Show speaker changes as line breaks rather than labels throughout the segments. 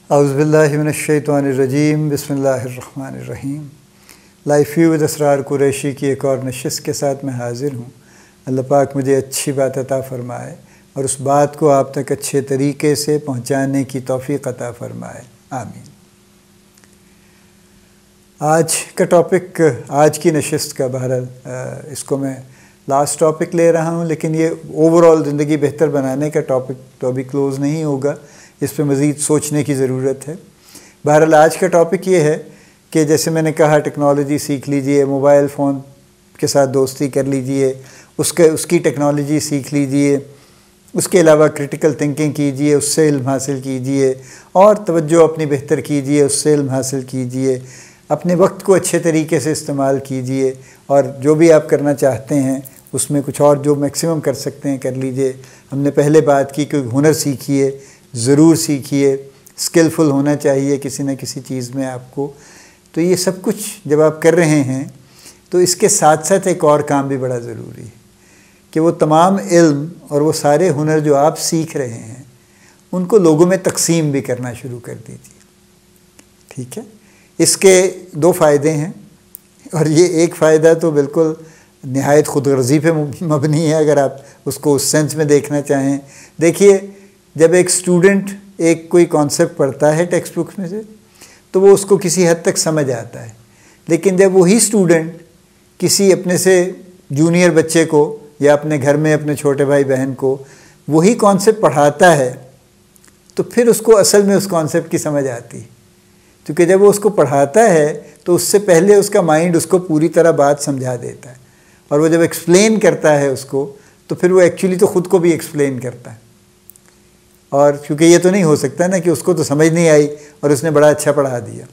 औज़ुबिल्लाहिमिनश्शैतानिर्रजीम बिस्मिल्लाहिर्रहमानिर्रहीम। Life view with Asrar Qureshi की एक और नशिस्त के साथ मैं हाज़िर हूँ। अल्लाह पाक मुझे अच्छी बात अता फ़रमाए और उस बात को आप तक अच्छे तरीके से पहुँचाने की तौफ़ीक़ अता फ़रमाए, आमीन। आज का टॉपिक, आज की नशिस्त का बहरहाल इसको मैं लास्ट टॉपिक ले रहा हूँ, लेकिन ये ओवरऑल ज़िंदगी बेहतर बनाने का टॉपिक तो अभी क्लोज़ नहीं होगा, इस पर मज़ीद सोचने की ज़रूरत है। बहरहाल आज का टॉपिक ये है कि जैसे मैंने कहा, टेक्नोलॉजी सीख लीजिए, मोबाइल फ़ोन के साथ दोस्ती कर लीजिए, उसकी टेक्नोलॉजी सीख लीजिए, उसके अलावा क्रिटिकल थिंकिंग कीजिए, उससे इल्म हासिल कीजिए और तवज्जो अपनी बेहतर कीजिए, उससे इल्म हासिल कीजिए, अपने वक्त को अच्छे तरीके से इस्तेमाल कीजिए और जो भी आप करना चाहते हैं उसमें कुछ और जो मैक्सिमम कर सकते हैं कर लीजिए। हमने पहले बात की कि हुनर सीखिए, ज़रूर सीखिए, स्किलफुल होना चाहिए किसी न किसी चीज़ में आपको। तो ये सब कुछ जब आप कर रहे हैं तो इसके साथ साथ एक और काम भी बड़ा ज़रूरी है कि वो तमाम इल्म और वो सारे हुनर जो आप सीख रहे हैं उनको लोगों में तकसीम भी करना शुरू कर दीजिए, ठीक है। इसके दो फ़ायदे हैं और ये एक फ़ायदा तो बिल्कुल नहायत ख़ुदगर्ज़ी पे मबनी है, अगर आप उसको उस सेंस में देखना चाहें। देखिए, जब एक स्टूडेंट एक कोई कॉन्सेप्ट पढ़ता है टेक्स्ट बुक में से तो वो उसको किसी हद तक समझ आता है, लेकिन जब वही स्टूडेंट किसी अपने से जूनियर बच्चे को या अपने घर में अपने छोटे भाई बहन को वही कॉन्सेप्ट पढ़ाता है तो फिर उसको असल में उस कॉन्सेप्ट की समझ आती है, क्योंकि जब वो उसको पढ़ाता है तो उससे पहले उसका माइंड उसको पूरी तरह बात समझा देता है और वो जब एक्सप्लेन करता है उसको तो फिर वो एक्चुअली तो ख़ुद को भी एक्सप्लेन करता है। और क्योंकि ये तो नहीं हो सकता ना कि उसको तो समझ नहीं आई और उसने बड़ा अच्छा पढ़ा दिया,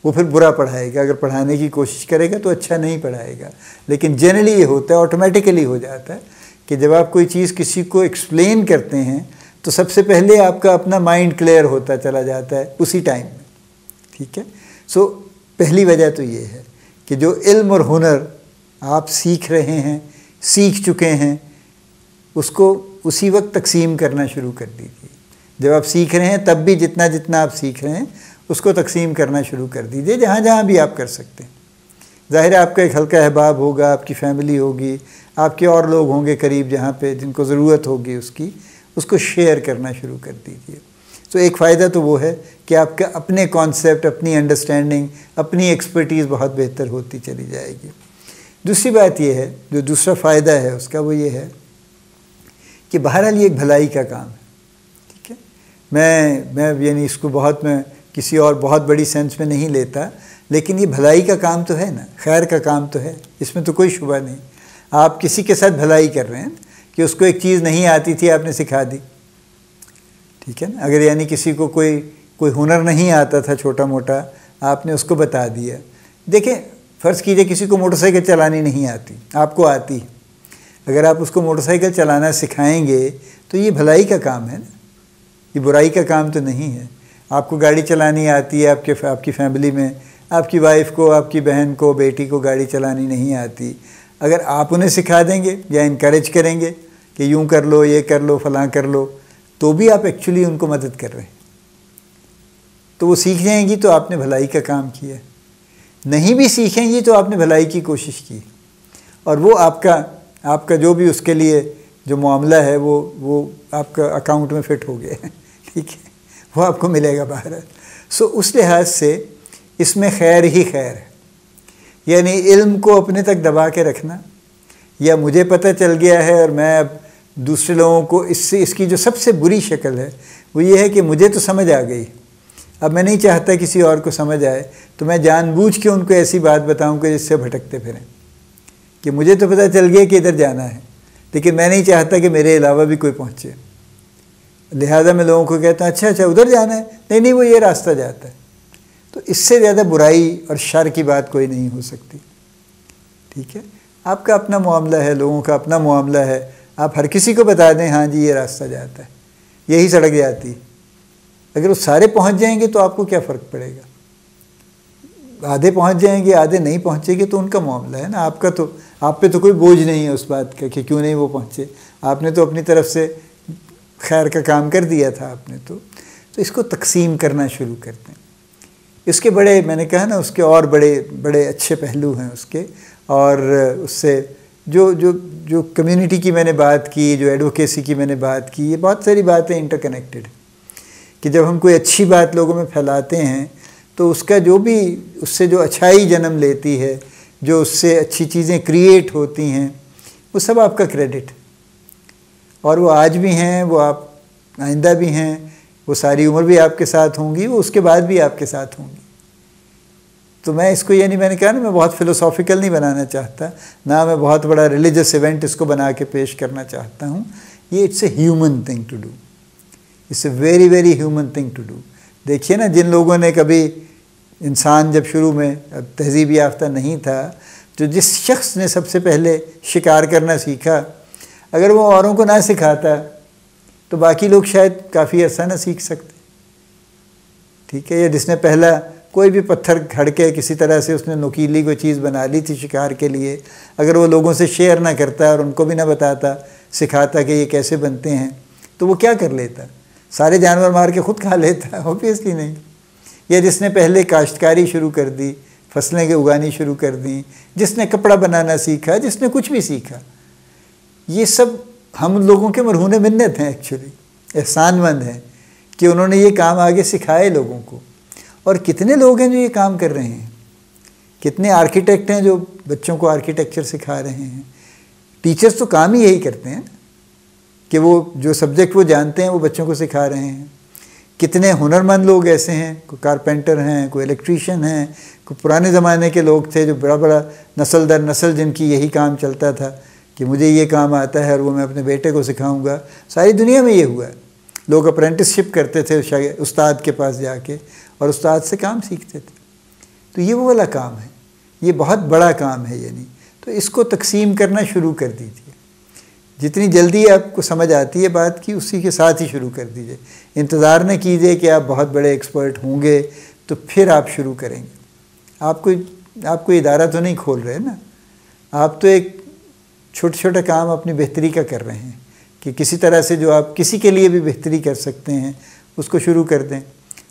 वो फिर बुरा पढ़ाएगा। अगर पढ़ाने की कोशिश करेगा तो अच्छा नहीं पढ़ाएगा। लेकिन जनरली ये होता है, ऑटोमेटिकली हो जाता है कि जब आप कोई चीज़ किसी को एक्सप्लेन करते हैं तो सबसे पहले आपका अपना माइंड क्लियर होता चला जाता है उसी टाइम में, ठीक है। सो पहली वजह तो ये है कि जो इल्म और हुनर आप सीख रहे हैं, सीख चुके हैं, उसको उसी वक्त तकसीम करना शुरू कर दीजिए। जब आप सीख रहे हैं तब भी जितना जितना आप सीख रहे हैं उसको तकसीम करना शुरू कर दीजिए, जहाँ जहाँ भी आप कर सकते हैं। ज़ाहिर है आपका एक हल्का अहबाब होगा, आपकी फ़ैमिली होगी, आपके और लोग होंगे करीब जहाँ पे जिनको ज़रूरत होगी उसको शेयर करना शुरू कर दीजिए। तो एक फ़ायदा तो वो है कि आपका अपने कॉन्सेप्ट, अपनी अंडरस्टैंडिंग, अपनी एक्सपर्टीज़ बहुत बेहतर होती चली जाएगी। दूसरी बात ये है, जो दूसरा फ़ायदा है उसका, वो ये है कि बहरहाल ये एक भलाई का काम है, ठीक है। मैं यानी इसको मैं किसी और बहुत बड़ी सेंस में नहीं लेता, लेकिन ये भलाई का काम तो है ना, खैर का काम तो है, इसमें तो कोई शुबा नहीं। आप किसी के साथ भलाई कर रहे हैं कि उसको एक चीज़ नहीं आती थी, आपने सिखा दी, ठीक है ना। अगर यानी किसी को कोई हुनर नहीं आता था छोटा मोटा, आपने उसको बता दिया। देखें, फ़र्ज़ कीजिए किसी को मोटरसाइकिल चलानी नहीं आती, आपको आती है, अगर आप उसको मोटरसाइकिल चलाना सिखाएंगे तो ये भलाई का काम है ना, ये बुराई का काम तो नहीं है। आपको गाड़ी चलानी आती है, आपकी फ़ैमिली में आपकी वाइफ को, आपकी बहन को, बेटी को गाड़ी चलानी नहीं आती, अगर आप उन्हें सिखा देंगे या इनकरेज करेंगे कि यूँ कर लो, ये कर लो, फ़लाँ कर लो, तो भी आप एक्चुअली उनको मदद कर रहे हैं। तो वो सीख जाएंगी तो आपने भलाई का काम किया। नहीं भी सीखेंगी तो आपने भलाई की कोशिश की और वो आपका जो भी उसके लिए जो मामला है वो आपका अकाउंट में फ़िट हो गया है, ठीक है, वो आपको मिलेगा बाहर। सो उस लिहाज से इसमें खैर ही खैर है। यानी इल्म को अपने तक दबा के रखना, या मुझे पता चल गया है और मैं अब दूसरे लोगों को इसकी जो सबसे बुरी शक्ल है वो ये है कि मुझे तो समझ आ गई, अब मैं नहीं चाहता किसी और को समझ आए, तो मैं जानबूझ के उनको ऐसी बात बताऊँ कि जिससे भटकते फिरें, कि मुझे तो पता चल गया कि इधर जाना है, लेकिन मैं नहीं चाहता कि मेरे अलावा भी कोई पहुँचे। लिहाजा मैं लोगों को कहता हूँ अच्छा उधर जाना है, नहीं वो ये रास्ता जाता है। तो इससे ज़्यादा बुराई और शर की बात कोई नहीं हो सकती, ठीक है। आपका अपना मामला है, लोगों का अपना मामला है, आप हर किसी को बता दें हाँ जी ये रास्ता जाता है, यही सड़क जाती है। अगर वो सारे पहुँच जाएंगे तो आपको क्या फ़र्क पड़ेगा, आधे पहुंच जाएंगे, आधे नहीं पहुंचेंगे तो उनका मामला है ना, आपका तो आप पे तो कोई बोझ नहीं है उस बात का कि क्यों नहीं वो पहुंचे। आपने तो अपनी तरफ से खैर का काम कर दिया था आपने तो। तो इसको तकसीम करना शुरू करते हैं। इसके बड़े, मैंने कहा ना, उसके और बड़े बड़े अच्छे पहलू हैं उसके। और उससे जो कम्युनिटी की मैंने बात की, जो एडवोकेसी की मैंने बात की, ये बहुत सारी बातें इंटरकनेक्टेड, कि जब हम कोई अच्छी बात लोगों में फैलाते हैं तो उसका जो भी, उससे जो अच्छाई जन्म लेती है, जो उससे अच्छी चीज़ें क्रिएट होती हैं, वो सब आपका क्रेडिट। और वो आज भी हैं, वो आप आइंदा भी हैं, वो सारी उम्र भी आपके साथ होंगी, वो उसके बाद भी आपके साथ होंगी। तो मैं इसको ये नहीं, मैंने कहा ना, मैं बहुत फ़िलोसॉफ़िकल नहीं बनाना चाहता, ना मैं बहुत बड़ा रिलीजियस इवेंट इसको बना के पेश करना चाहता हूँ। ये it's a human thing to do, it's a very very human thing to do. देखिए ना, जिन लोगों ने कभी, इंसान जब शुरू में अब तहज़ीब याफ्ता नहीं था, तो जिस शख्स ने सबसे पहले शिकार करना सीखा, अगर वो औरों को ना सिखाता तो बाकी लोग शायद काफ़ी अर्सा ना सीख सकते, ठीक है। या जिसने पहला कोई भी पत्थर खड़ के किसी तरह से उसने नुकीली कोई चीज़ बना ली थी शिकार के लिए, अगर वो लोगों से शेयर ना करता और उनको भी ना बताता, सिखाता कि ये कैसे बनते हैं, तो वो क्या कर लेता? सारे जानवर मार के ख़ुद खा लेता? ऑब्वियसली नहीं। या जिसने पहले काश्तकारी शुरू कर दी, फसलें उगानी शुरू कर दी, जिसने कपड़ा बनाना सीखा, जिसने कुछ भी सीखा, ये सब हम लोगों के मरहूने मिन्नत हैं, एक्चुअली एहसानमंद हैं कि उन्होंने ये काम आगे सिखाए लोगों को। और कितने लोग हैं जो ये काम कर रहे हैं, कितने आर्किटेक्ट हैं जो बच्चों को आर्किटेक्चर सिखा रहे हैं। टीचर्स तो काम ही यही करते हैं कि वो जो सब्जेक्ट वो जानते हैं वो बच्चों को सिखा रहे हैं। कितने हुनरमंद लोग ऐसे हैं, कोई कारपेंटर हैं, कोई इलेक्ट्रीशियन हैं, कोई पुराने ज़माने के लोग थे जो बड़ा बड़ा नस्ल दर नस्ल जिनकी यही काम चलता था कि मुझे ये काम आता है और वो मैं अपने बेटे को सिखाऊंगा। सारी दुनिया में ये हुआ है। लोग अप्रेंटिसशिप करते थे उस्ताद के पास जाके और उस्ताद से काम सीखते थे। तो ये वो वाला काम है, ये बहुत बड़ा काम है। यानी तो इसको तकसीम करना शुरू कर दीजिए। जितनी जल्दी आपको समझ आती है बात की, उसी के साथ ही शुरू कर दीजिए। इंतज़ार न कीजिए कि आप बहुत बड़े एक्सपर्ट होंगे तो फिर आप शुरू करेंगे। आपको इदारा तो नहीं खोल रहे ना, आप तो एक छोटा छोटा काम अपनी बेहतरी का कर रहे हैं कि किसी तरह से जो आप किसी के लिए भी बेहतरी कर सकते हैं उसको शुरू कर दें।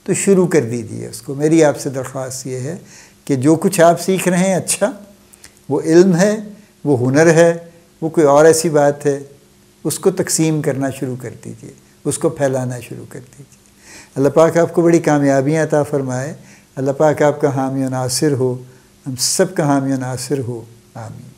तो शुरू कर दीजिए उसको। मेरी आपसे दरख्वास्त ये है कि जो कुछ आप सीख रहे हैं अच्छा, वो इल्म है, वो हुनर है, वो कोई और ऐसी बात है, उसको तकसीम करना शुरू कर दीजिए, उसको फैलाना शुरू कर दीजिए। अल्लाह पाक आपको बड़ी कामयाबियाँ अता फ़रमाए। अल्लाह पाक आपका हामी व नासिर हो, हम सब का हामी व नासिर हो। आमीन।